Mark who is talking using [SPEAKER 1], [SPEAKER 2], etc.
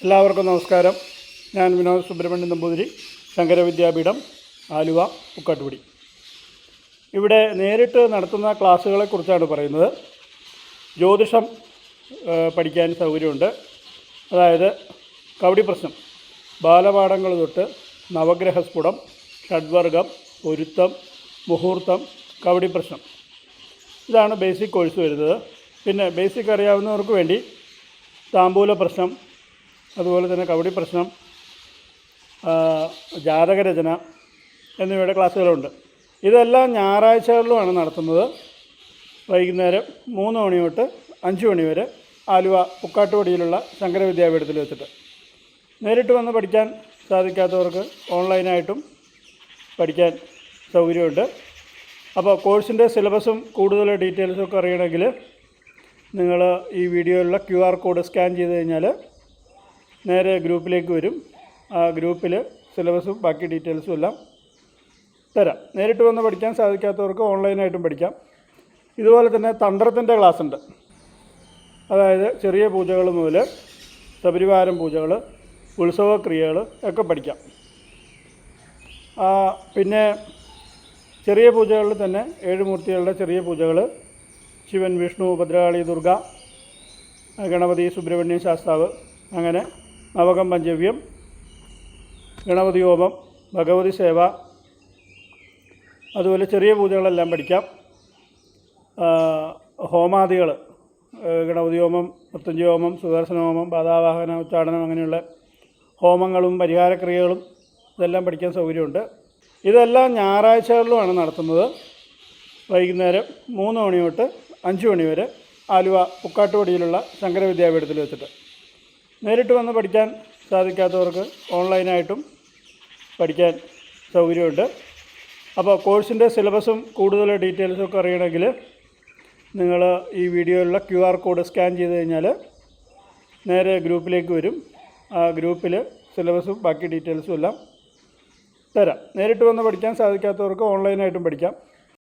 [SPEAKER 1] എല്ലാവർക്കും നമസ്കാരം. ഞാൻ വിനോദ് സുബ്രഹ്മണ്യൻ നമ്പൂതിരി, ശങ്കര വിദ്യാപീഠം, ആലുവ, പുക്കാട്ടുപടി. ഇവിടെ നേരിട്ട് നടത്തുന്ന ക്ലാസ്സുകളെക്കുറിച്ചാണ് പറയുന്നത്. ജ്യോതിഷം പഠിക്കാൻ സൗകര്യമുണ്ട്. അതായത് കവടി പ്രശ്നം, ബാലപാഠങ്ങൾ തൊട്ട് നവഗ്രഹസ്ഫുടം, ഷഡ്വർഗം, പൊരുത്തം, മുഹൂർത്തം, കവടി പ്രശ്നം, ഇതാണ് ബേസിക് കോഴ്സ് വരുന്നത്. പിന്നെ ബേസിക് അറിയാവുന്നവർക്ക് വേണ്ടി താമ്പൂല പ്രശ്നം, അതുപോലെ തന്നെ കവടി പ്രശ്നം, ജാതകരചന എന്നിവയുടെ ക്ലാസ്സുകളുണ്ട്. ഇതെല്ലാം ഞായറാഴ്ചകളിലുമാണ് നടത്തുന്നത്. വൈകുന്നേരം 3 മണി തൊട്ട് 5 മണി വരെ ആലുവ പുക്കാട്ടുപടിയിലുള്ള ശങ്കര വിദ്യാപീഠത്തിൽ വെച്ചിട്ട്. നേരിട്ട് വന്ന് പഠിക്കാൻ സാധിക്കാത്തവർക്ക് ഓൺലൈനായിട്ടും പഠിക്കാൻ സൗകര്യമുണ്ട്. അപ്പോൾ കോഴ്സിൻ്റെ സിലബസും കൂടുതൽ ഡീറ്റെയിൽസും ഒക്കെ അറിയണമെങ്കിൽ നിങ്ങൾ ഈ വീഡിയോയിലുള്ള QR കോഡ് സ്കാൻ ചെയ്ത് കഴിഞ്ഞാൽ നേരെ ഗ്രൂപ്പിലേക്ക് വരും. ആ ഗ്രൂപ്പിൽ സിലബസും ബാക്കി ഡീറ്റെയിൽസും എല്ലാം തരാം. നേരിട്ട് വന്ന് പഠിക്കാൻ സാധിക്കാത്തവർക്ക് ഓൺലൈനായിട്ടും പഠിക്കാം. ഇതുപോലെ തന്നെ തന്ത്രത്തിൻ്റെ ക്ലാസ് ഉണ്ട്. അതായത് ചെറിയ പൂജകൾ മുതൽ സപരിവാരം പൂജകൾ, ഉത്സവക്രിയകൾ ഒക്കെ പഠിക്കാം. പിന്നെ ചെറിയ പൂജകളിൽ തന്നെ 7 മൂർത്തികളുടെ ചെറിയ പൂജകൾ, ശിവൻ, വിഷ്ണു, ഭദ്രകാളി, ദുർഗ, ഗണപതി, സുബ്രഹ്മണ്യ ശാസ്താവ്, അങ്ങനെ നവകം, പഞ്ചവ്യം, ഗണപതി ഹോമം, ഭഗവതി സേവ, അതുപോലെ ചെറിയ പൂജകളെല്ലാം പഠിക്കാം. ഹോമാദികൾ, ഗണപതി ഹോമം, മൃത്യുഞ്ജയ ഹോമം, സുദർശന ഹോമം, പാതാവാഹന, ഉച്ചാടനം, അങ്ങനെയുള്ള ഹോമങ്ങളും പരിഹാരക്രിയകളും ഇതെല്ലാം പഠിക്കാൻ സൗകര്യമുണ്ട്. ഇതെല്ലാം ഞായറാഴ്ചകളിലുമാണ് നടത്തുന്നത്. വൈകുന്നേരം 3 മണി തൊട്ട് 5 മണി വരെ ആലുവ പുക്കാട്ടുപടിയിലുള്ള ശങ്കര വിദ്യാപീഠത്തിൽ വെച്ചിട്ട്. നേരിട്ട് വന്ന് പഠിക്കാൻ സാധിക്കാത്തവർക്ക് ഓൺലൈനായിട്ടും പഠിക്കാൻ സൗകര്യമുണ്ട്. അപ്പോൾ കോഴ്സിൻ്റെ സിലബസും കൂടുതൽ ഡീറ്റെയിൽസും ഒക്കെ അറിയണമെങ്കിൽ നിങ്ങൾ ഈ വീഡിയോയിലുള്ള QR കോഡ് സ്കാൻ ചെയ്ത് കഴിഞ്ഞാൽ നേരെ ഗ്രൂപ്പിലേക്ക് വരും. ആ ഗ്രൂപ്പിൽ സിലബസും ബാക്കി ഡീറ്റെയിൽസും എല്ലാം തരാം. നേരിട്ട് വന്ന് പഠിക്കാൻ സാധിക്കാത്തവർക്ക് ഓൺലൈനായിട്ടും പഠിക്കാം.